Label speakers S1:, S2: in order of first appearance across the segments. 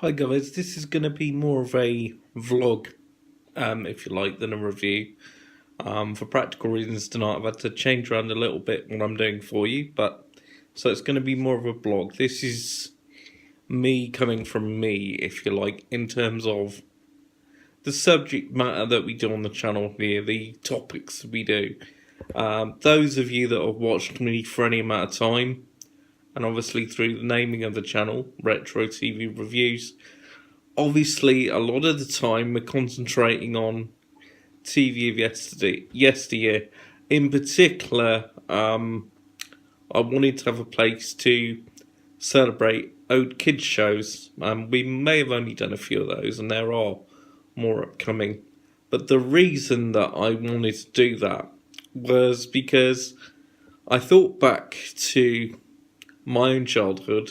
S1: Hi guys, this is going to be more of a vlog, if you like, than a review. For practical reasons tonight I've had to change around a little bit what I'm doing for you, so it's going to be more of a blog. This is me coming from me, if you like, in terms of the subject matter that we do on the channel here, the topics we do. Those of you that have watched me for any amount of time, and obviously through the naming of the channel, Retro TV Reviews, obviously a lot of the time we're concentrating on TV of yesteryear. In particular, I wanted to have a place to celebrate old kids shows. We may have only done a few of those, and there are more upcoming. But the reason that I wanted to do that was because I thought back to my own childhood,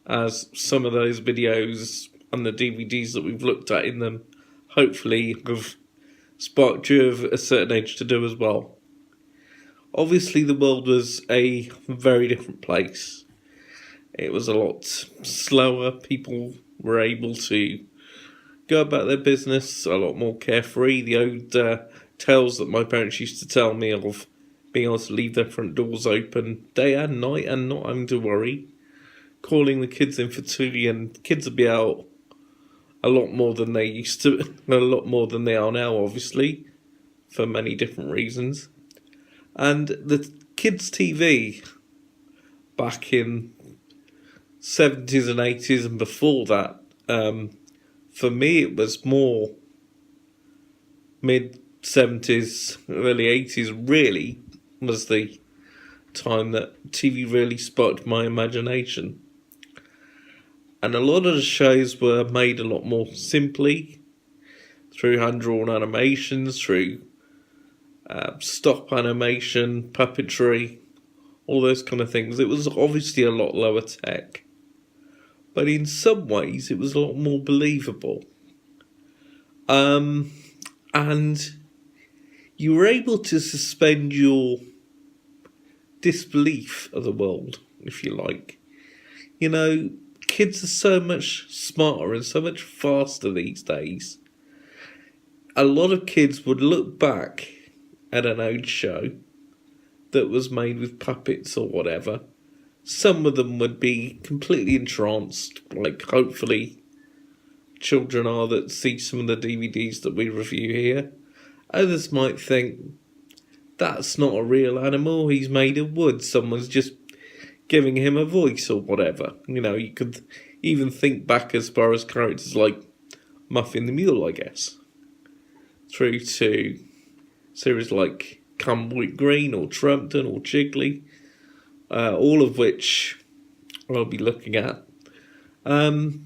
S1: as some of those videos and the DVDs that we've looked at in them hopefully have sparked you of a certain age to do as well. Obviously the world was a very different place. It was a lot slower. People were able to go about their business a lot more carefree. The old tales that my parents used to tell me of being able to leave their front doors open day and night and not having to worry, calling the kids in for tea, and kids would be out a lot more than they used to, a lot more than they are now, obviously, for many different reasons. And the kids' TV back in 70s and 80s and before that, for me it was more mid-70s, early 80s, really, was the time that TV really sparked my imagination. And a lot of the shows were made a lot more simply, through hand-drawn animations, through stop animation, puppetry, all those kind of things. It was obviously a lot lower tech, but in some ways it was a lot more believable. And you were able to suspend your disbelief of the world, if you like. You know, kids are so much smarter and so much faster these days. A lot of kids would look back at an old show that was made with puppets or whatever. Some of them would be completely entranced, like hopefully children are that see some of the DVDs that we review here. Others might think, that's not a real animal, he's made of wood, someone's just giving him a voice or whatever. You know, you could even think back as far as characters like Muffin the Mule, I guess, through to series like Come White Green or Trumpton or Chigley, all of which I'll be looking at. And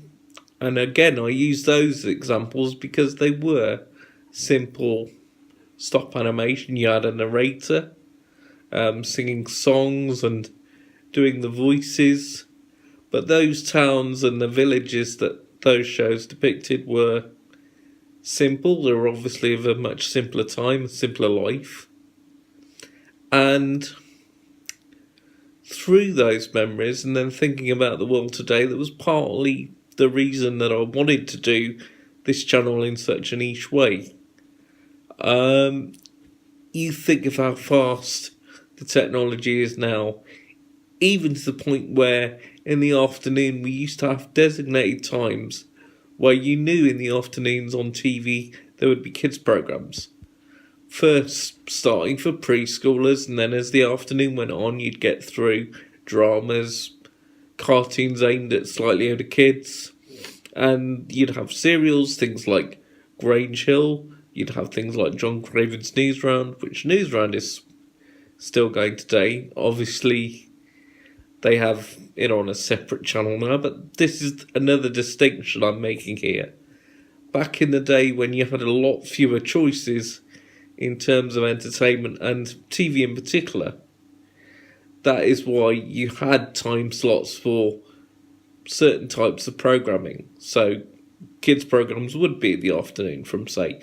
S1: again, I use those examples because they were simple stop animation. You had a narrator singing songs and doing the voices, but those towns and the villages that those shows depicted were simple. They were obviously of a much simpler time, a simpler life. And through those memories and then thinking about the world today, that was partly the reason that I wanted to do this channel in such a niche way. You think of how fast the technology is now, even to the point where in the afternoon we used to have designated times where you knew in the afternoons on TV there would be kids programs. First starting for preschoolers, and then as the afternoon went on you'd get through dramas, cartoons aimed at slightly older kids, and you'd have serials, things like Grange Hill. You'd have things like John Craven's Newsround, which Newsround is still going today. Obviously, they have it on a separate channel now, but this is another distinction I'm making here. Back in the day when you had a lot fewer choices in terms of entertainment, and TV in particular, that is why you had time slots for certain types of programming. So kids' programs would be in the afternoon from, say,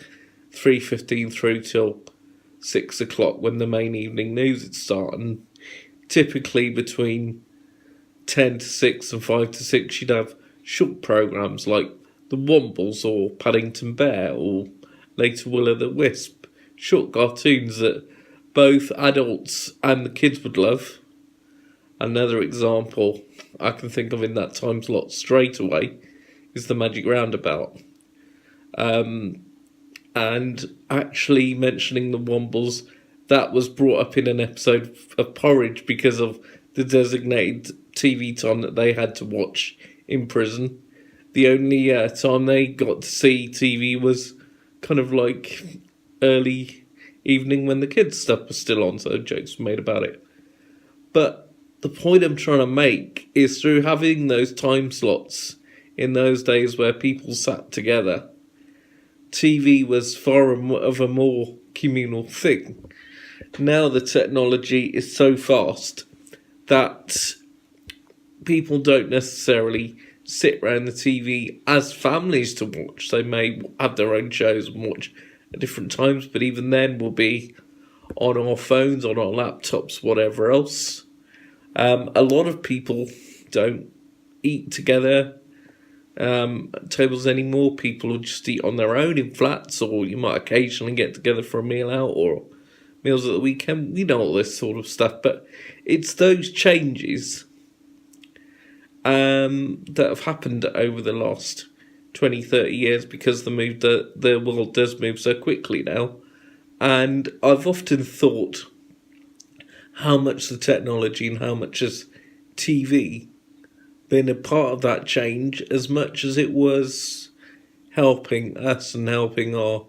S1: 3:15 through till 6 o'clock when the main evening news would start, and typically between 10 to 6 and 5 to 6 you'd have short programmes like the Wombles or Paddington Bear or later Will o' the Wisp. Short cartoons that both adults and the kids would love. Another example I can think of in that time slot straight away is the Magic Roundabout. And actually mentioning the Wombles, that was brought up in an episode of Porridge because of the designated TV time that they had to watch in prison. The only time they got to see TV was kind of like early evening when the kids' stuff was still on, so jokes were made about it. But the point I'm trying to make is through having those time slots in those days where people sat together, TV was far of a more communal thing. Now the technology is so fast that people don't necessarily sit around the TV as families to watch. They may have their own shows and watch at different times, but even then we'll be on our phones, on our laptops, whatever else. A lot of people don't eat together at tables anymore. People will just eat on their own in flats, or you might occasionally get together for a meal out or meals at the weekend. You know, all this sort of stuff. But it's those changes that have happened over the last 20, 30 years because the world does move so quickly now. And I've often thought how much the technology and how much has TV been a part of that change as much as it was helping us and helping our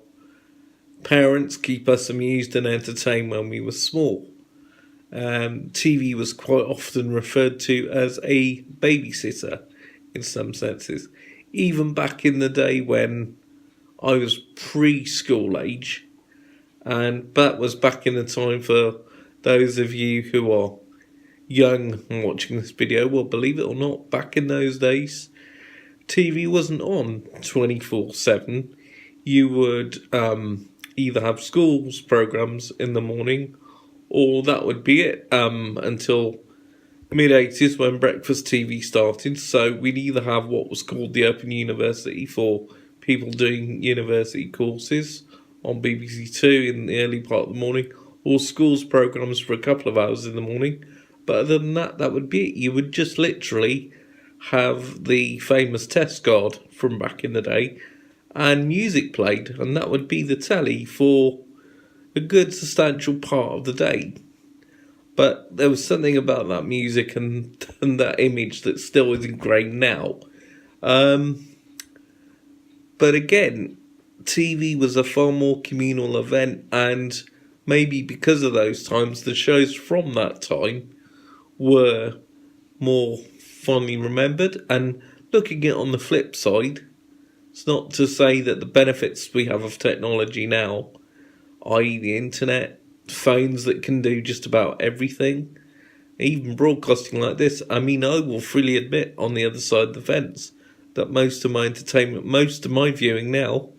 S1: parents keep us amused and entertained when we were small. TV was quite often referred to as a babysitter in some senses. Even back in the day when I was preschool age, and that was back in the time for those of you who are young and watching this video, well, believe it or not, back in those days, TV wasn't on 24/7. You would either have schools programs in the morning, or that would be it until mid-80s when breakfast TV started. So we'd either have what was called the Open University for people doing university courses on BBC Two in the early part of the morning, or schools programs for a couple of hours in the morning. But other than that, that would be it. You would just literally have the famous test card from back in the day and music played, and that would be the telly for a good substantial part of the day. But there was something about that music and that image that still is ingrained now. But again, TV was a far more communal event, and maybe because of those times, the shows from that time were more fondly remembered. And looking at it on the flip side, it's not to say that the benefits we have of technology now, i.e. the internet, phones that can do just about everything, even broadcasting like this. I mean, I will freely admit on the other side of the fence that most of my entertainment, most of my viewing now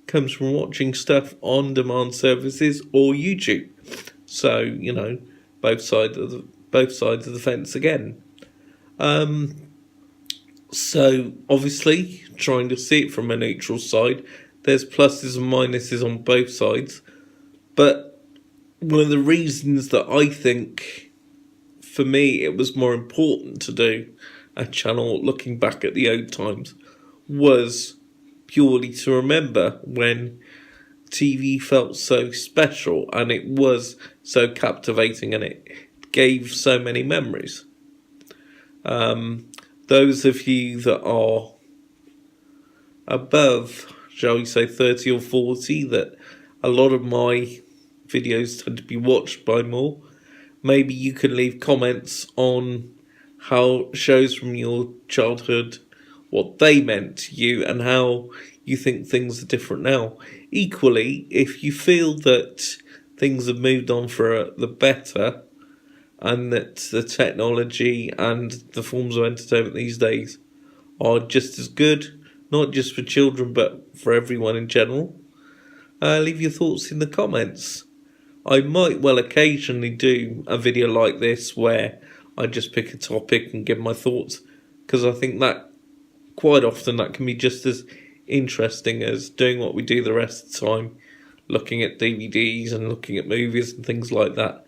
S1: comes from watching stuff on demand services or YouTube. So, you know, both sides of the fence again. So obviously, trying to see it from a neutral side, there's pluses and minuses on both sides. But one of the reasons that I think, for me, it was more important to do a channel looking back at the old times was purely to remember when TV felt so special and it was so captivating and it gave so many memories. Those of you that are above, shall we say, 30 or 40, that a lot of my videos tend to be watched by more, maybe you can leave comments on how shows from your childhood, what they meant to you and how you think things are different now. Equally, if you feel that things have moved on for the better and that the technology and the forms of entertainment these days are just as good, not just for children but for everyone in general, leave your thoughts in the comments. I might well occasionally do a video like this where I just pick a topic and give my thoughts, because I think that quite often that can be just as interesting as doing what we do the rest of the time, looking at DVDs and looking at movies and things like that.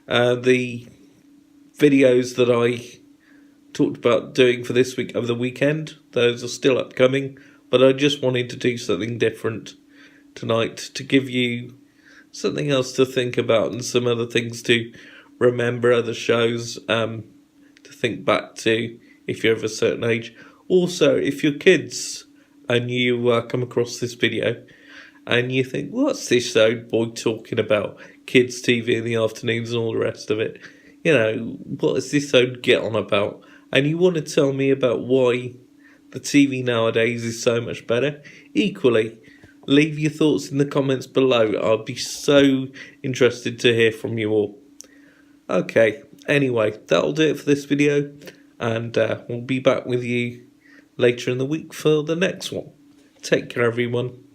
S1: The videos that I talked about doing for this week over the weekend, those are still upcoming, but I just wanted to do something different tonight to give you something else to think about and some other things to remember, other shows to think back to if you're of a certain age. Also, if you're kids and you come across this video and you think, what's this old boy talking about? Kids TV in the afternoons and all the rest of it. You know, what is this old get on about? And you want to tell me about why the TV nowadays is so much better? Equally, leave your thoughts in the comments below. I'll be so interested to hear from you all. Okay, anyway, that'll do it for this video. And we'll be back with you later in the week for the next one. Take care, everyone.